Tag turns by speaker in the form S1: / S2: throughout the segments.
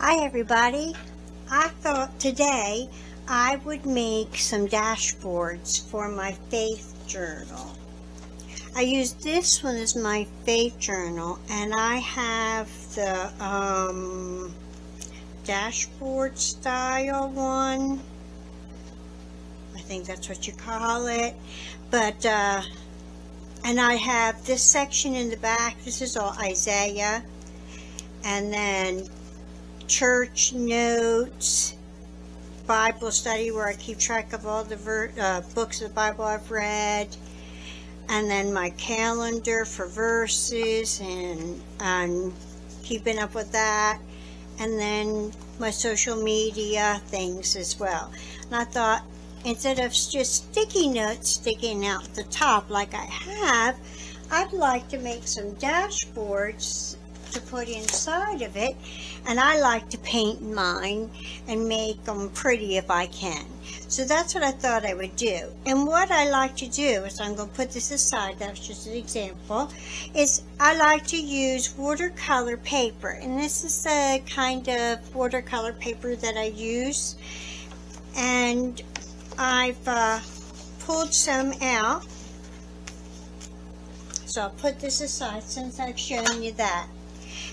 S1: Hi everybody. I thought today I would make some dashboards for my faith journal. I used this one as my faith journal, and I have the dashboard style one. I think that's what you call it. But and I have this section in the back. This is all Isaiah, and then church notes, Bible study where I keep track of all the books of the Bible I've read, and then my calendar for verses and keeping up with that, and then my social media things as well. And I thought, instead of just sticky notes sticking out the top like I have, I'd like to make some dashboards to put inside of it, and I like to paint mine and make them pretty if I can. So that's what I thought I would do. And what I like to do is, I'm going to put this aside, that's just an example, is I like to use watercolor paper, and this is the kind of watercolor paper that I use, and I've pulled some out. So I'll put this aside since I've shown you that.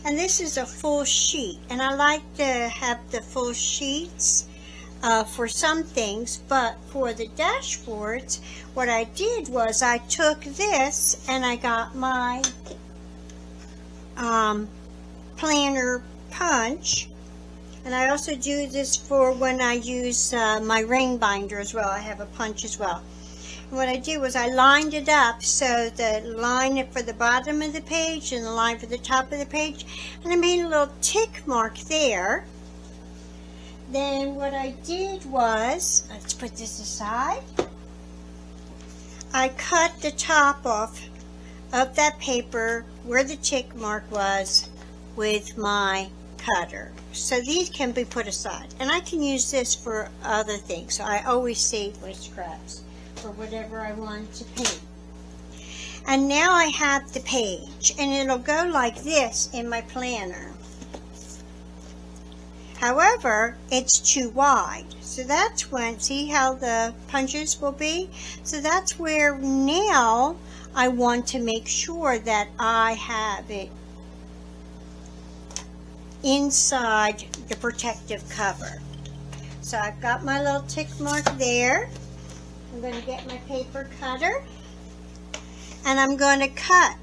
S1: And this is a full sheet, and I like to have the full sheets for some things, but for the dashboards, what I did was I took this and I got my planner punch, and I also do this for when I use my ring binder as well. I have a punch as well. What I did was I lined it up, so the line for the bottom of the page and the line for the top of the page, and I made a little tick mark there. Then what I did was, let's put this aside, I cut the top off of that paper where the tick mark was with my cutter. So these can be put aside, and I can use this for other things, so I always save my scraps for whatever I want to paint. And now I have the page, and it'll go like this in my planner. However, it's too wide, so that's when, see how the punches will be? So that's where now I want to make sure that I have it inside the protective cover. So I've got my little tick mark there. I'm going to get my paper cutter, and I'm going to cut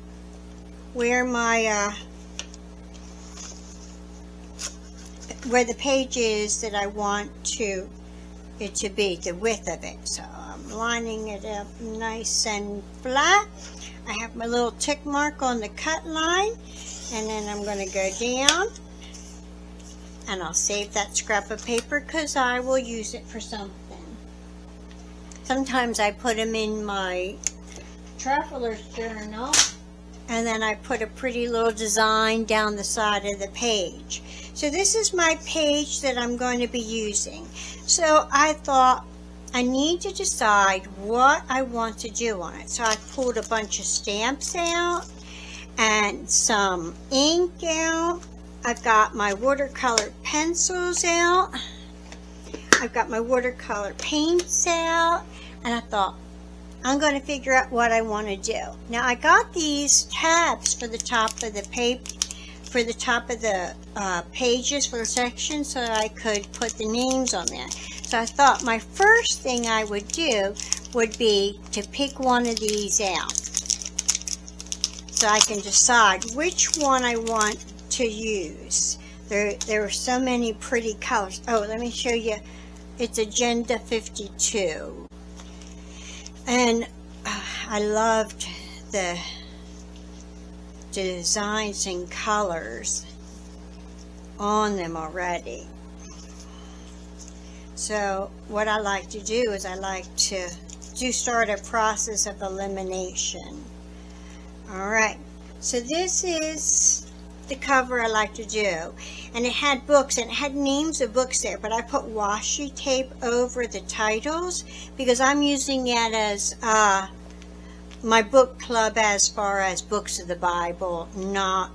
S1: where my where the page is that I want it to be, the width of it. So I'm lining it up nice and flat. I have my little tick mark on the cut line, and then I'm going to go down, and I'll save that scrap of paper because I will use it for something. Sometimes I put them in my traveler's journal, and then I put a pretty little design down the side of the page. So this is my page that I'm going to be using. So I thought I need to decide what I want to do on it. So I pulled a bunch of stamps out and some ink out. I've got my watercolor pencils out. I've got my watercolor paints out, and I thought, I'm going to figure out what I want to do. Now I got these tabs for the top of the pages for the section, so I could put the names on there. So I thought my first thing I would do would be to pick one of these out, so I can decide which one I want to use. There are so many pretty colors. Oh, let me show you. It's Agenda 52. And I loved the designs and colors on them already. So what I like to do is I like to start a process of elimination. Alright, so this is the cover I like to do, and it had books and it had names of books there, but I put washi tape over the titles because I'm using it as my book club as far as books of the Bible, not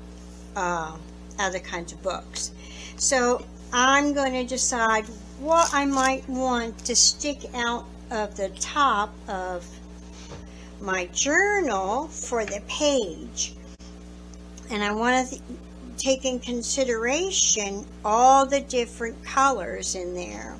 S1: other kinds of books. So I'm going to decide what I might want to stick out of the top of my journal for the page. And I want to take in consideration all the different colors in there.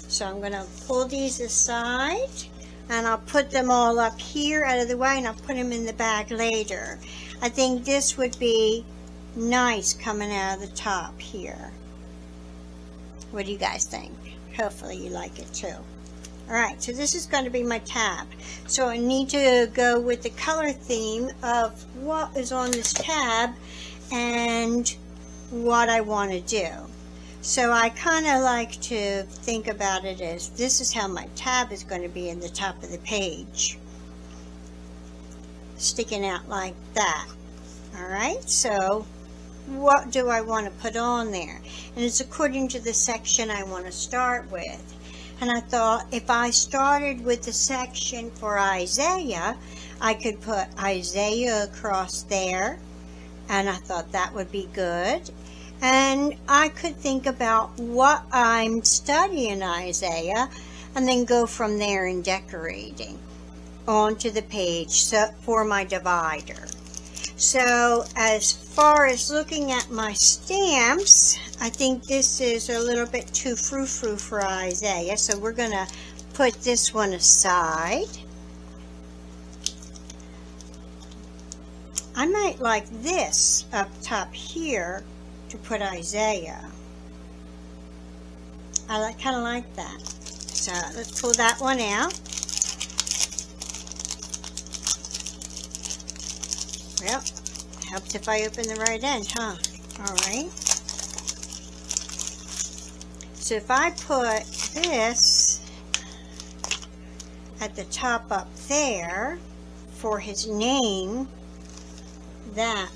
S1: So I'm going to pull these aside, and I'll put them all up here out of the way, and I'll put them in the bag later. I think this would be nice coming out of the top here. What do you guys think? Hopefully you like it too. Alright, so this is going to be my tab. So I need to go with the color theme of what is on this tab and what I want to do. So I kind of like to think about it as this is how my tab is going to be in the top of the page. Sticking out like that. Alright, so what do I want to put on there? And it's according to the section I want to start with. And I thought if I started with the section for Isaiah, I could put Isaiah across there. And I thought that would be good. And I could think about what I'm studying Isaiah and then go from there in decorating onto the page for my divider. So as far as looking at my stamps, I think this is a little bit too frou-frou for Isaiah. So we're going to put this one aside. I might like this up top here to put Isaiah. I kind of like that. So let's pull that one out. Well, helps if I open the right end, huh? Alright. So if I put this at the top up there for his name, that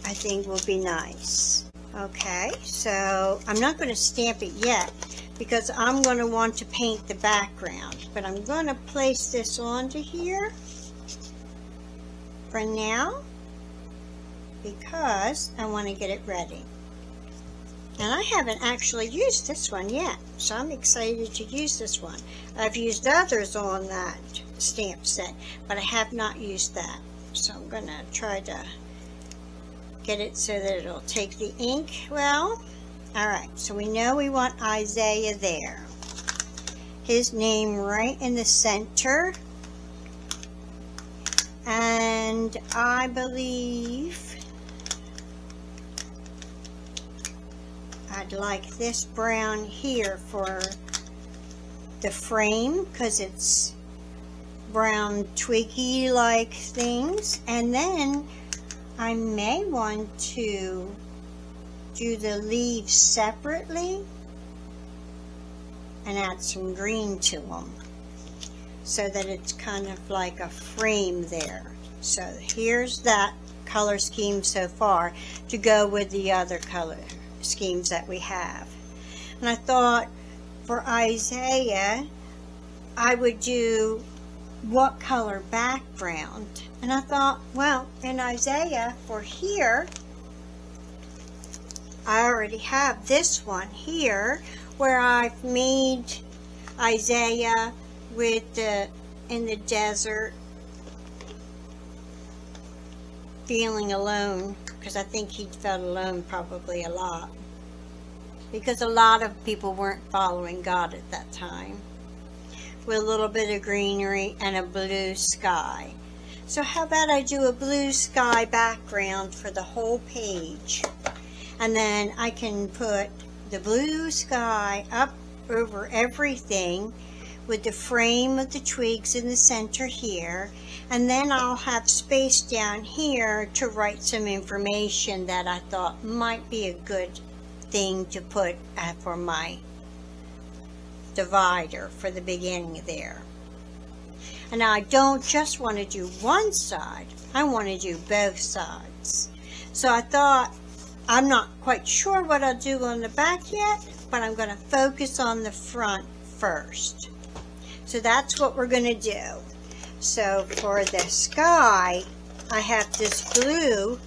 S1: I think will be nice. Okay, so I'm not going to stamp it yet because I'm going to want to paint the background, but I'm going to place this onto here for now because I want to get it ready. And I haven't actually used this one yet, so I'm excited to use this one. I've used others on that stamp set, but I have not used that. So I'm going to try to get it so that it'll take the ink well. Alright, so we know we want Isaiah there. His name right in the center. And I believe I'd like this brown here for the frame because it's brown twiggy like things. And then I may want to do the leaves separately and add some green to them so that it's kind of like a frame there. So here's that color scheme so far to go with the other color schemes that we have. And I thought for Isaiah I would do what color background. And I thought, well, in Isaiah for here, I already have this one here where I've made Isaiah with in the desert feeling alone, because I think he felt alone probably a lot. because a lot of people weren't following God at that time, with a little bit of greenery and a blue sky. So how about I do a blue sky background for the whole page, and then I can put the blue sky up over everything with the frame of the twigs in the center here, and then I'll have space down here to write some information that I thought might be a good thing to put for my divider for the beginning there. And I don't just want to do one side, I want to do both sides. So I thought, I'm not quite sure what I'll do on the back yet, but I'm going to focus on the front first. So that's what we're going to do. So for the sky, I have this blue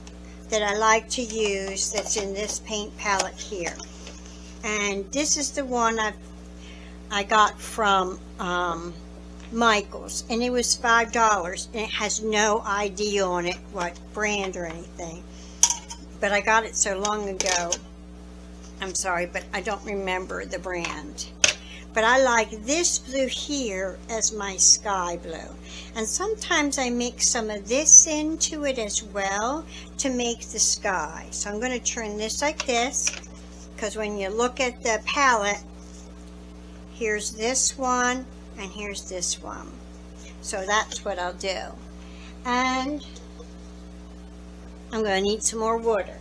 S1: that I like to use that's in this paint palette here. And this is the one I got from Michael's, and it was $5, and it has no ID on it, what brand or anything. But I got it so long ago, I'm sorry, but I don't remember the brand. But I like this blue here as my sky blue. And sometimes I mix some of this into it as well to make the sky. So I'm going to turn this like this, because when you look at the palette, here's this one and here's this one. So that's what I'll do. And I'm going to need some more water.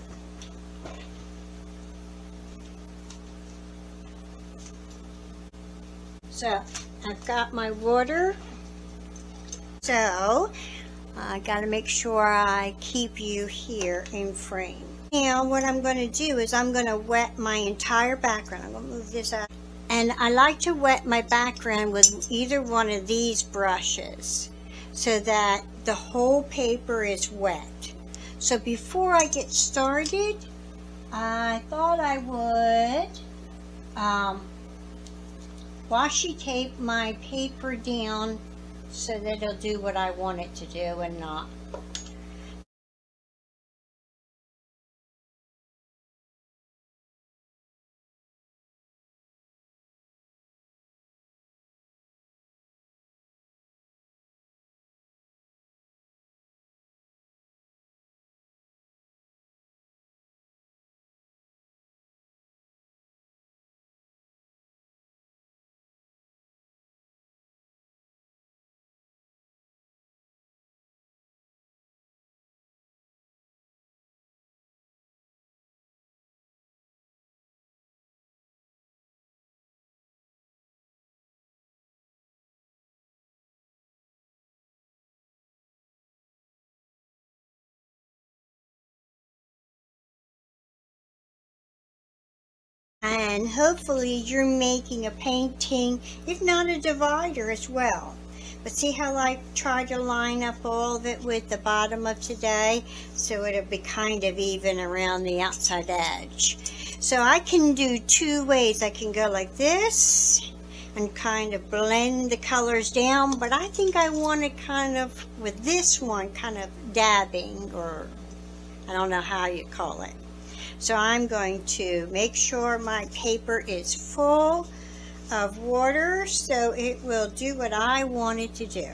S1: So I've got my water. So I got to make sure I keep you here in frame. Now what I'm going to do is I'm going to wet my entire background. I'm going to move this out. And I like to wet my background with either one of these brushes so that the whole paper is wet. So before I get started, I thought I would washi tape my paper down so that it'll do what I want it to do and not. And hopefully you're making a painting, if not a divider as well. But see how I try to line up all of it with the bottom of today, so it'll be kind of even around the outside edge. So I can do two ways. I can go like this and kind of blend the colors down, but I think I want to kind of, with this one, kind of dabbing, or I don't know how you call it. So I'm going to make sure my paper is full of water so it will do what I want it to do.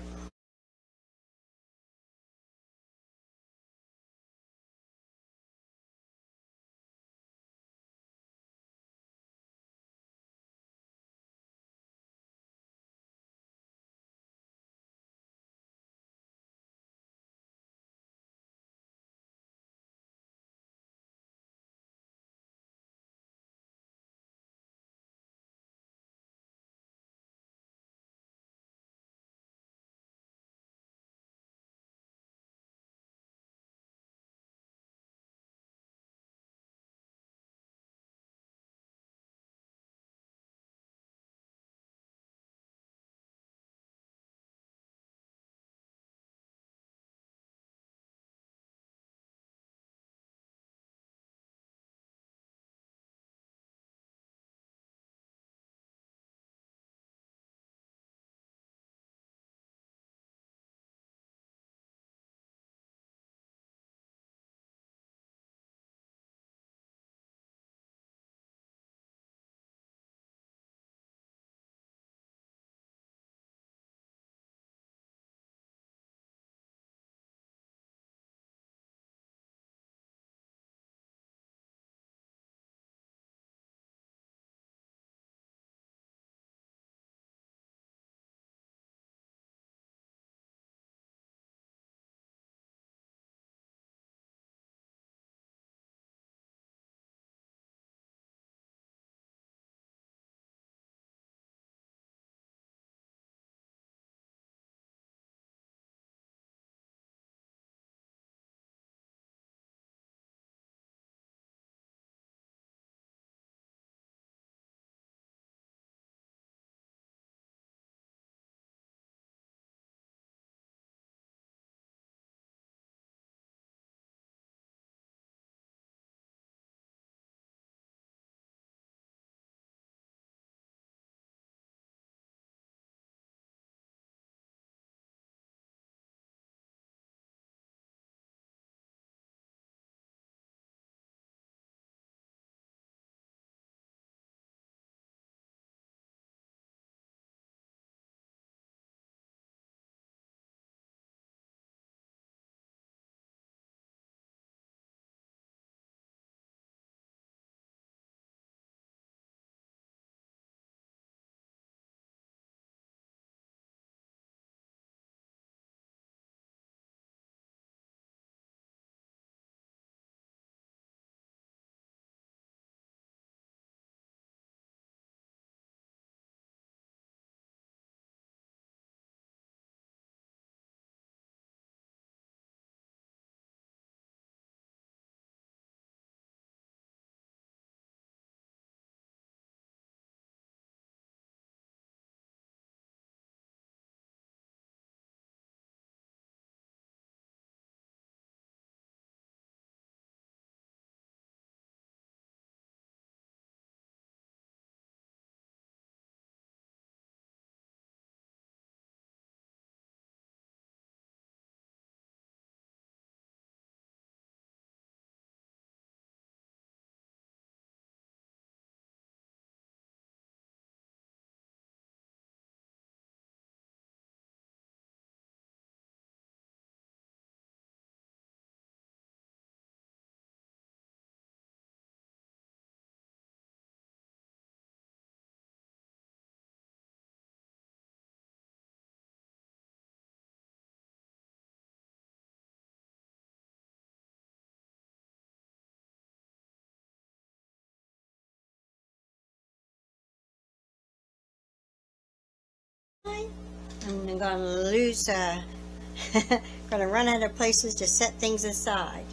S1: I'm gonna lose, gonna run out of places to set things aside.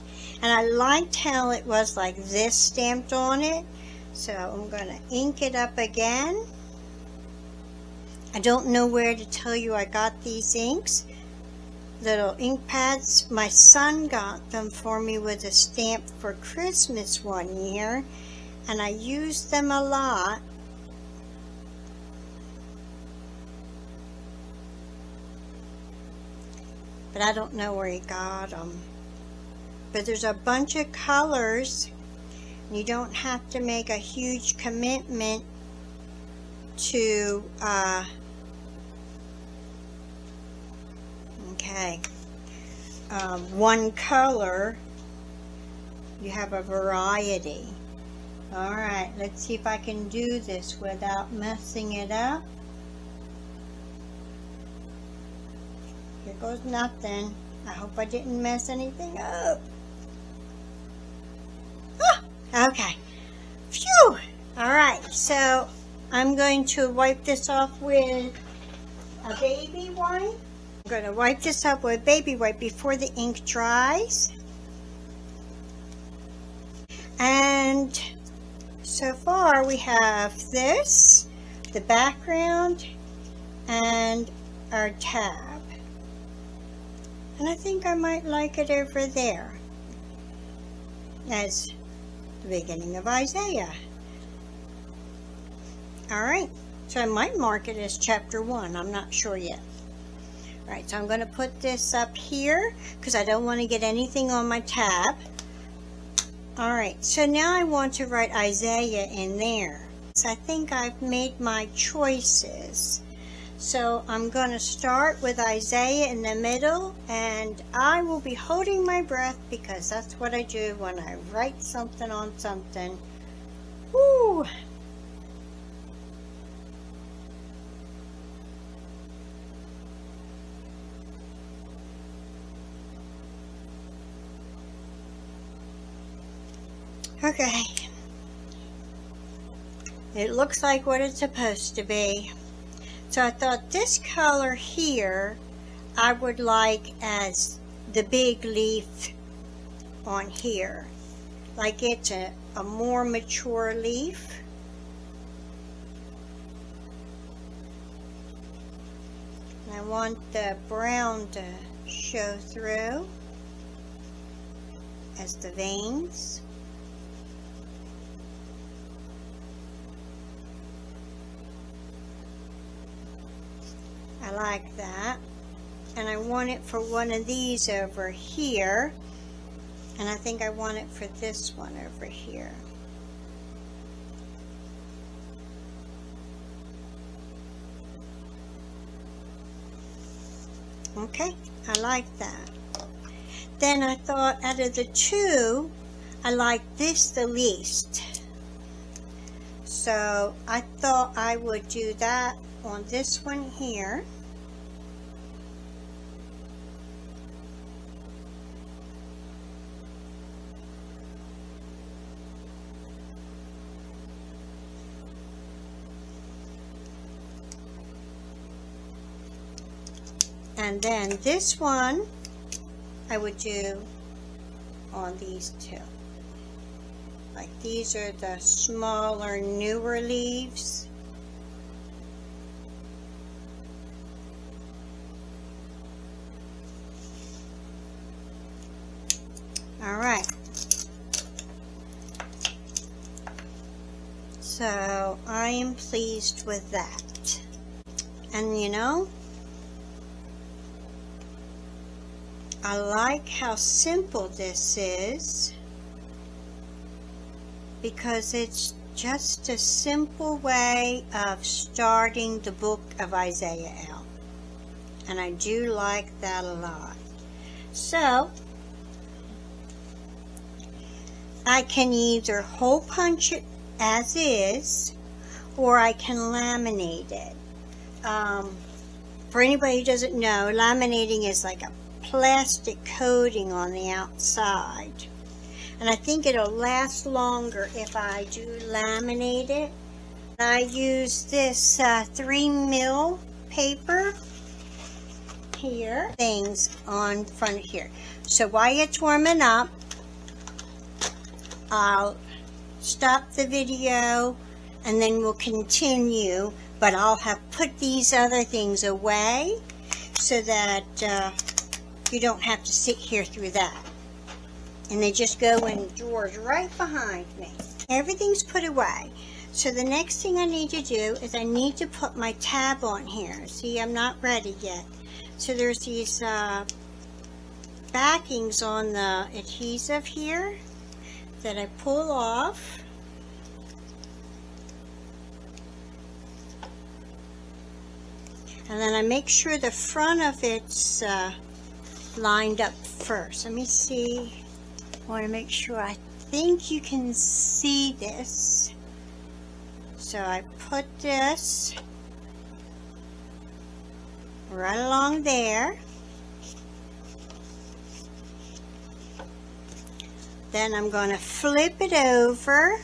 S1: And I liked how it was like this stamped on it. So I'm gonna ink it up again. I don't know where to tell you I got these inks. Little ink pads. My son got them for me with a stamp for Christmas one year. And I used them a lot. But I don't know where he got them. But there's a bunch of colors. You don't have to make a huge commitment to, one color. You have a variety. Alright, let's see if I can do this without messing it up. Here goes nothing. I hope I didn't mess anything up. Oh, okay. Phew! Alright, so I'm going to wipe this off with a baby wipe. I'm going to wipe this up with baby wipe before the ink dries. And so far we have this, the background, and our tab. And I think I might like it over there as the beginning of Isaiah. Alright, so I might mark it as chapter 1. I'm not sure yet. Alright, so I'm going to put this up here because I don't want to get anything on my tab. Alright, so now I want to write Isaiah in there. So I think I've made my choices. So I'm going to start with Isaiah in the middle, and I will be holding my breath because that's what I do when I write something on something. Woo! Okay. It looks like what it's supposed to be. So I thought this color here, I would like as the big leaf on here. Like it's a more mature leaf. And I want the brown to show through as the veins. I like that. And I want it for one of these over here. And I think I want it for this one over here. Okay, I like that. Then I thought out of the two, I like this the least. So I thought I would do that on this one here. And then this one I would do on these two. Like these are the smaller, newer leaves. All right. So I am pleased with that. And you know, I like how simple this is because it's just a simple way of starting the book of Isaiah out. And I do like that a lot. So I can either hole punch it as is, or I can laminate it. For anybody who doesn't know, laminating is like a plastic coating on the outside. And I think it'll last longer if I do laminate it. I use this 3mm paper here, things on front of here. So while it's warming up, I'll stop the video and then we'll continue, but I'll have put these other things away so that you don't have to sit here through that. And they just go in drawers right behind me. Everything's put away. So the next thing I need to do is I need to put my tab on here. See, I'm not ready yet. So there's these backings on the adhesive here that I pull off. And then I make sure the front of it's lined up first. Let me see. I want to make sure. I think you can see this. So I put this right along there. Then I'm going to flip it over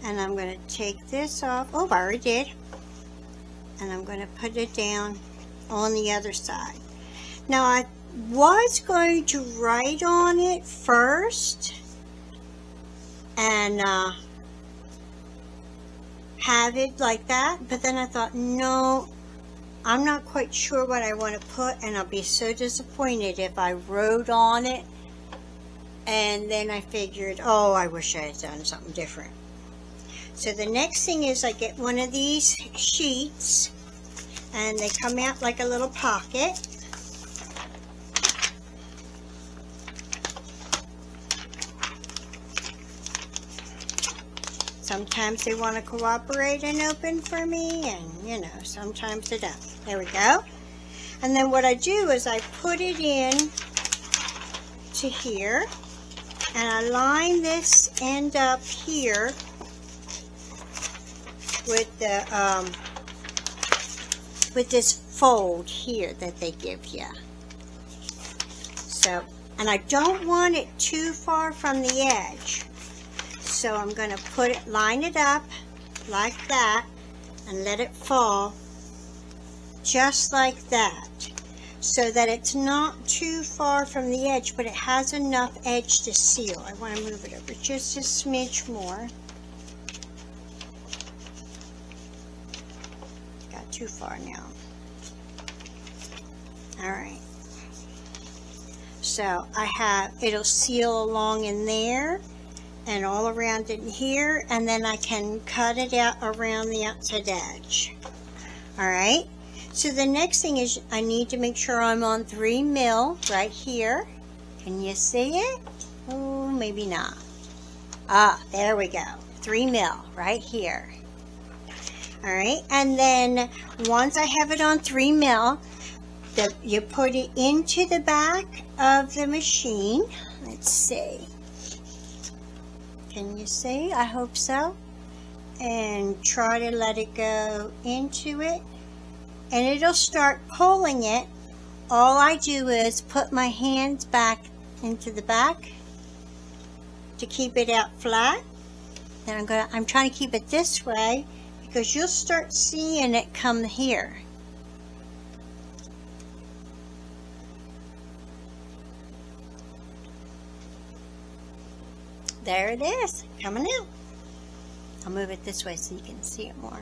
S1: and I'm going to take this off. Oh, I already did. And I'm going to put it down on the other side. Now I was going to write on it first and have it like that, but then I thought, no, I'm not quite sure what I want to put, and I'll be so disappointed if I wrote on it and then I figured, oh, I wish I had done something different. So the next thing is I get one of these sheets and they come out like a little pocket. Sometimes they want to cooperate and open for me, and you know, sometimes they don't. There we go. And then what I do is I put it in to here and I line this end up here with the with this fold here that they give you. So, and I don't want it too far from the edge. So I'm going to put it, line it up like that and let it fall just like that, so that it's not too far from the edge, but it has enough edge to seal. I want to move it over just a smidge more. Got too far now. Alright. So I have, it'll seal along in there and all around in here, and then I can cut it out around the outside edge. Alright. So the next thing is I need to make sure I'm on 3 mil right here. Can you see it? Oh, maybe not. Ah, there we go. 3 mil right here. Alright, and then once I have it on 3 mil, you put it into the back of the machine. Let's see. Can you see? I hope so. And try to let it go into it. And it'll start pulling it. All I do is put my hands back into the back to keep it out flat. Then I'm trying to keep it this way because you'll start seeing it come here. There it is, coming out. I'll move it this way so you can see it more.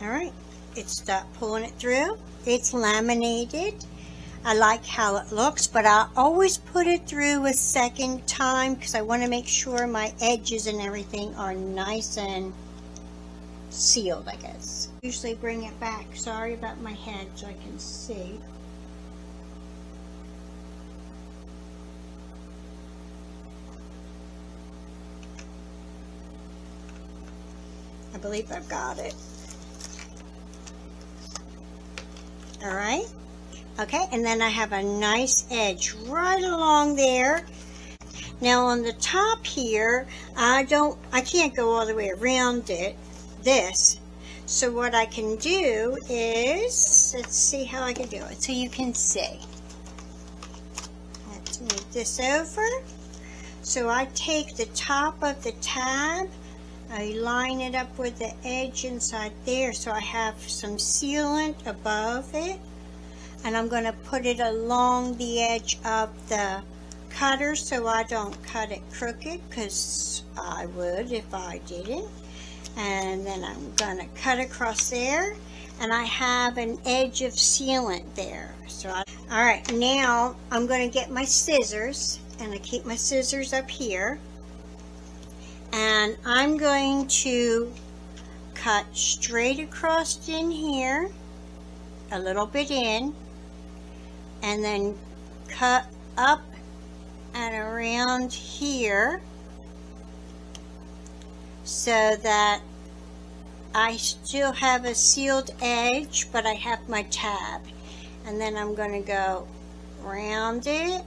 S1: Alright, it stopped pulling it through. It's laminated. I like how it looks, but I always put it through a second time because I want to make sure my edges and everything are nice and sealed, I guess. Usually bring it back. Sorry about my head so I can see. I believe I've got it. Alright. Okay, and then I have a nice edge right along there. Now on the top here, I can't go all the way around this. So what I can do is, let's see how I can do it so you can see. Let's move this over. So I take the top of the tab, I line it up with the edge inside there so I have some sealant above it, and I'm going to put it along the edge of the cutter so I don't cut it crooked, because I would if I didn't. And then I'm going to cut across there, and I have an edge of sealant there. Alright, now I'm going to get my scissors, and I keep my scissors up here, and I'm going to cut straight across in here, a little bit in, and then cut up and around here so that I still have a sealed edge, but I have my tab. And then I'm going to go around it,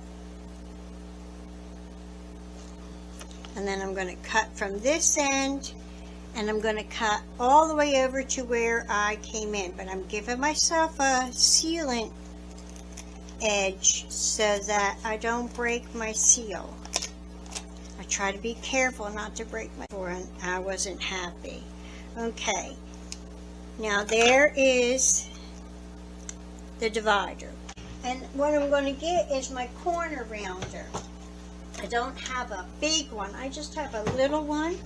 S1: and then I'm going to cut from this end, and I'm going to cut all the way over to where I came in, but I'm giving myself a sealant edge so that I don't break my seal. I try to be careful not to break my foot. I wasn't happy. Okay, now there is the divider, and what I'm going to get is my corner rounder. I don't have a big one, I just have a little one.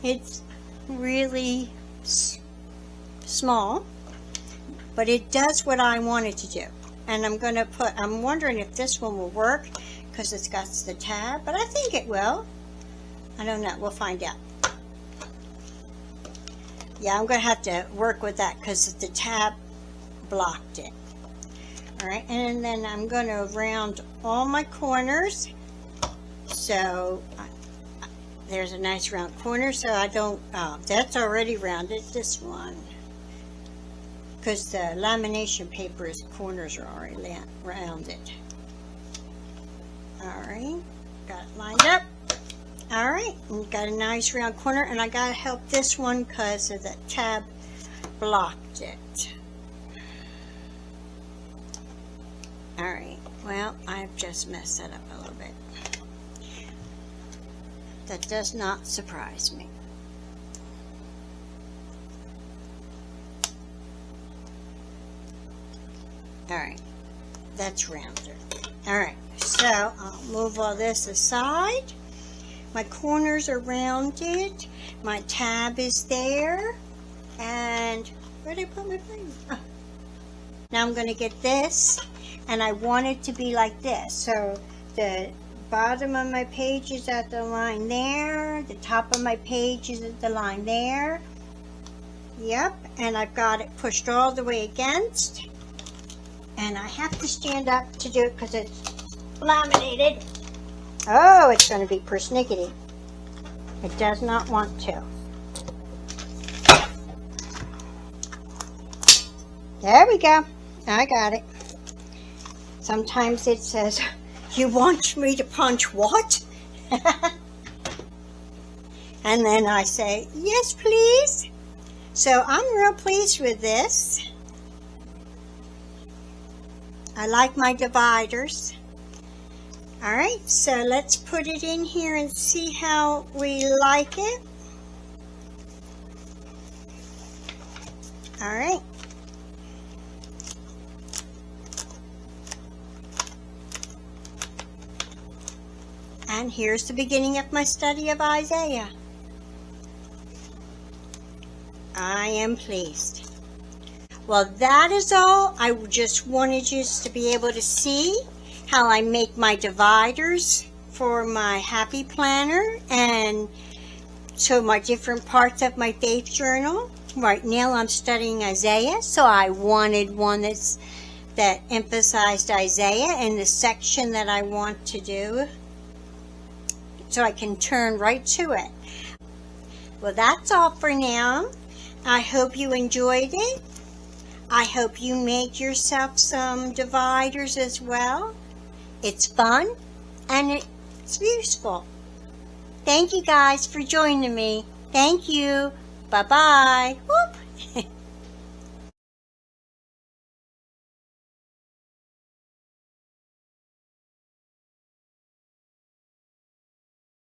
S1: It's really small, but it does what I want it to do. And I'm going to put, I'm wondering if this one will work because it's got the tab, but I think it will. I don't know, we'll find out. Yeah, I'm going to have to work with that because the tab blocked it. Alright, and then I'm going to round all my corners. So there's a nice round corner, so I don't, that's already rounded, this one. Because the lamination paper's corners are already rounded. Alright, got it lined up. Alright, and got a nice round corner, and I gotta help this one because of the tab blocked it. Alright, well, I've just messed that up a little bit. That does not surprise me. Alright, that's rounder. Alright, so I'll move all this aside. My corners are rounded. My tab is there. And where did I put my thing? Oh. Now I'm going to get this, and I want it to be like this. So the bottom of my page is at the line there. The top of my page is at the line there. Yep, and I've got it pushed all the way against. And I have to stand up to do it because it's laminated. Oh, it's going to be persnickety. It does not want to. There we go. I got it. Sometimes it says, you want me to punch what? And then I say, yes, please. So I'm real pleased with this. I like my dividers. Alright, so let's put it in here and see how we like it. Alright. And here's the beginning of my study of Isaiah. I am pleased. Well, that is all. I just wanted you to be able to see how I make my dividers for my Happy Planner and so my different parts of my faith journal. Right now I'm studying Isaiah, so I wanted one that emphasized Isaiah in the section that I want to do, so I can turn right to it. Well, that's all for now. I hope you enjoyed it. I hope you make yourself some dividers as well. It's fun and it's useful. Thank you guys for joining me. Thank you. Bye-bye.